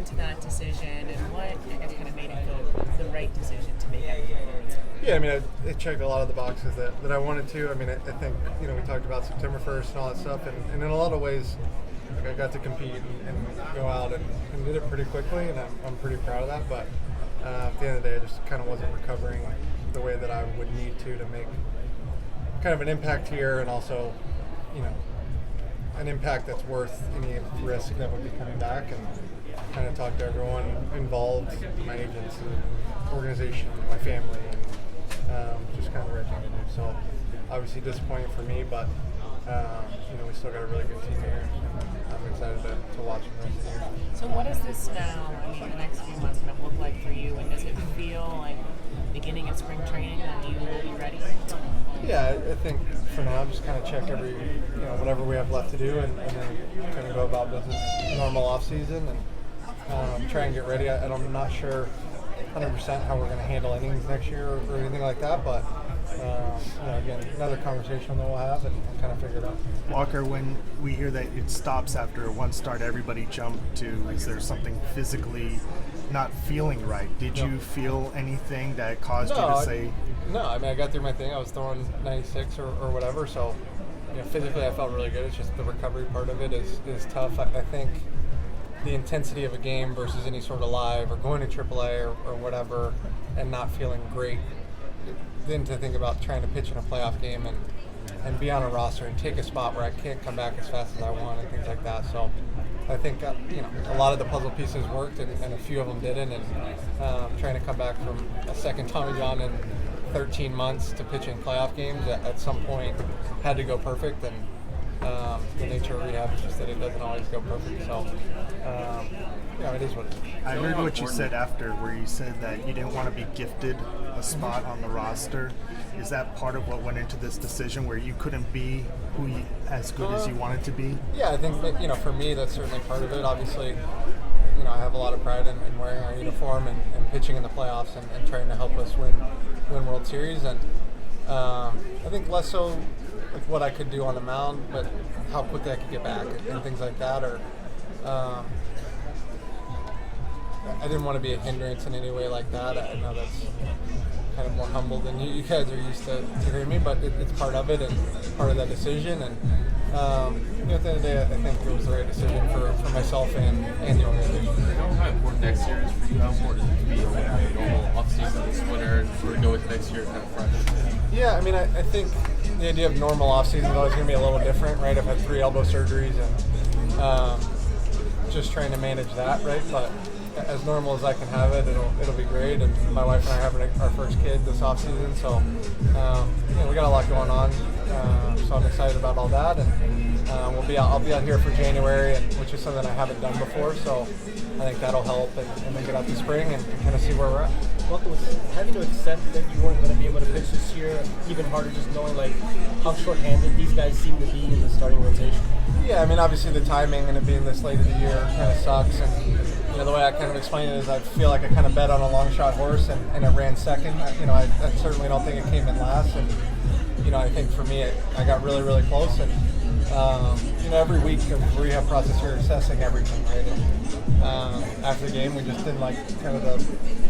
into that decision, and what I guess kind of made it the right decision to make that move? Yeah, I mean, it checked a lot of the boxes that I wanted to. I mean, I think, we talked about September 1st and all that stuff, and in a lot of ways, I got to compete and go out and did it pretty quickly, and I'm pretty proud of that. But at the end of the day, I just kind of wasn't recovering the way that I would need to make kind of an impact here, and also, an impact that's worth any risk that would be coming back. And kind of talk to everyone involved, my agents and organization, my family, and just kind of the right thing to do. So obviously disappointing for me, but we still got a really good team here. I'm excited to watch them the rest of the year. So what does this now, the next few months going to look like for you, and does it feel like beginning of spring training that you will be ready? Yeah, I think for now, just kind of check every, whatever we have left to do, and then kind of go about business normal off season and try and get ready. I'm not sure 100% how we're going to handle innings next year or anything like that, but again, another conversation that we'll have and kind of figure it out. Walker, when we hear that it stops after one start, everybody jump to, is there something physically not feeling right? Did you feel anything that caused you to say? No, I mean, I got through my thing. I was throwing 96 or whatever, so physically I felt really good. It's just the recovery part of it is tough. I think the intensity of a game versus any sort of live or going to AAA or whatever and not feeling great, then to think about trying to pitch in a playoff game and be on a roster and take a spot where I can't come back as fast as I want and things like that. So I think a lot of the puzzle pieces worked and a few of them didn't, and trying to come back from a second Tommy John in 13 months to pitch in playoff games at some point had to go perfect, and the nature of rehab is just that it doesn't always go perfect. So it is what it is. I heard what you said after, where you said that you didn't want to be gifted a spot on the roster. Is that part of what went into this decision, where you couldn't be as good as you wanted to be? Yeah, I think that, for me, that's certainly part of it. Obviously, I have a lot of pride in wearing our uniform and pitching in the playoffs and trying to help us win World Series. And I think less so like what I could do on the mound, but how quickly I could get back and things like that. Or I didn't want to be a hindrance in any way like that. I know that's kind of more humble than you guys are used to hearing me, but it's part of it and part of that decision. And at the end of the day, I think it was the right decision for myself and the organization. I know how important next year is for you. How important is it to be able to have a normal offseason this winter and sort of go into next year kind of fresh? Yeah, I mean, I think the idea of normal offseason is always going to be a little different, right? I've had 3 elbow surgeries and just trying to manage that, right? But as normal as I can have it, it'll be great. And my wife and I are having our first kid this off season, so we got a lot going on. So I'm excited about all that, and I'll be out here for January, which is something I haven't done before. So I think that'll help, and then get out to spring and kind of see where we're at. Well, was having to accept that you weren't going to be able to pitch this year even harder, just knowing how short-handed these guys seem to be in the starting rotation? Yeah, I mean, obviously the timing and it being this late of the year kind of sucks, and the way I kind of explain it is I feel like I kind of bet on a long shot horse and it ran second. I certainly don't think it came in last, and I think for me I got really, really close, and every week of rehab process you're assessing everything, right? And after the game we just didn't like kind of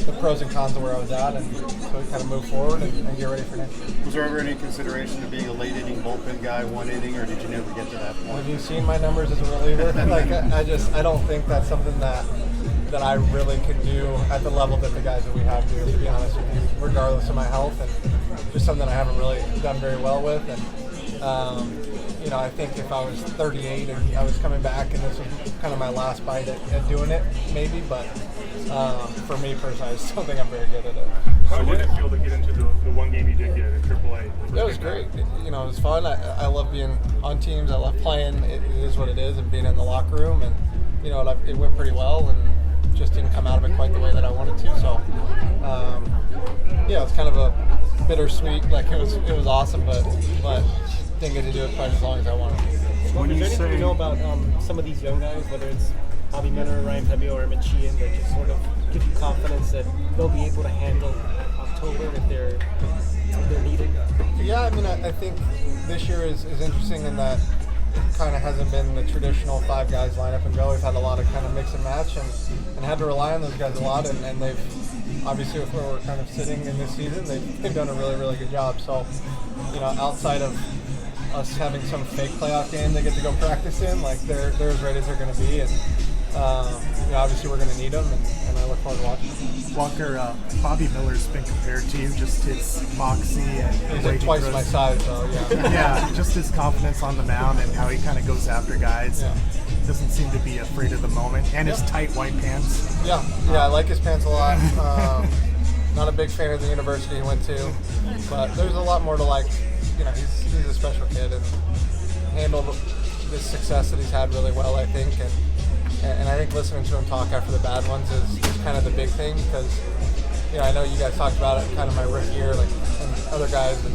the pros and cons of where I was at, and so we kind of move forward and get ready for next year. Was there ever any consideration of being a late inning bullpen guy, 1 inning, or did you never get to that point? Have you seen my numbers as a reliever? I don't think that's something that I really could do at the level that the guys that we have do, to be honest with you, regardless of my health, and just something I haven't really done very well with. And I think if I was 38 and I was coming back and this was kind of my last bite at doing it, maybe, but for me personally, I still think I'm very good at it. How did it feel to get into the one game you did get in AAA? It was great. It was fun. I love being on teams. I love playing. It is what it is, and being in the locker room, and it went pretty well, and just didn't come out of it quite the way that I wanted to. So it's kind of a bittersweet. It was awesome, but didn't get to do it quite as long as I wanted. Well, is there anything you know about some of these young guys, whether it's Bobby Minner, Ryan Pebio, or Emmett Sheehan, that just sort of give you confidence that they'll be able to handle October if they're needed? Yeah, I mean, I think this year is interesting in that kind of hasn't been the traditional 5 guys line up and go. We've had a lot of kind of mix and match and had to rely on those guys a lot, and they've, obviously with where we're kind of sitting in this season, they've done a really, really good job. So, outside of us having some fake playoff game they get to go practice in, like they're as ready as they're going to be, and obviously we're going to need them, and I look forward to watching. Walker, Bobby Miller's been compared to you, just his moxie and He's the way like he twice throws- my size, though. Yeah. Yeah, just his confidence on the mound and how he kind of goes after guys. Yeah. Doesn't seem to be afraid of the moment, and his tight white pants. Yeah, I like his pants a lot. Not a big fan of the university he went to, but there's a lot more to like. He's a special kid and handled this success that he's had really well, I think. And I think listening to him talk after the bad ones is kind of the big thing, because I know you guys talked about it kind of my rookie year, like, and other guys, and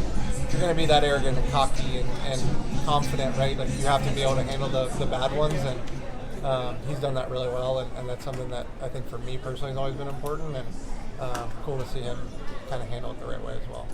you're going to be that arrogant and cocky and confident, right? Like, you have to be able to handle the bad ones, and he's done that really well, and that's something that I think for me personally has always been important, and cool to see him kind of handle it the right way as well.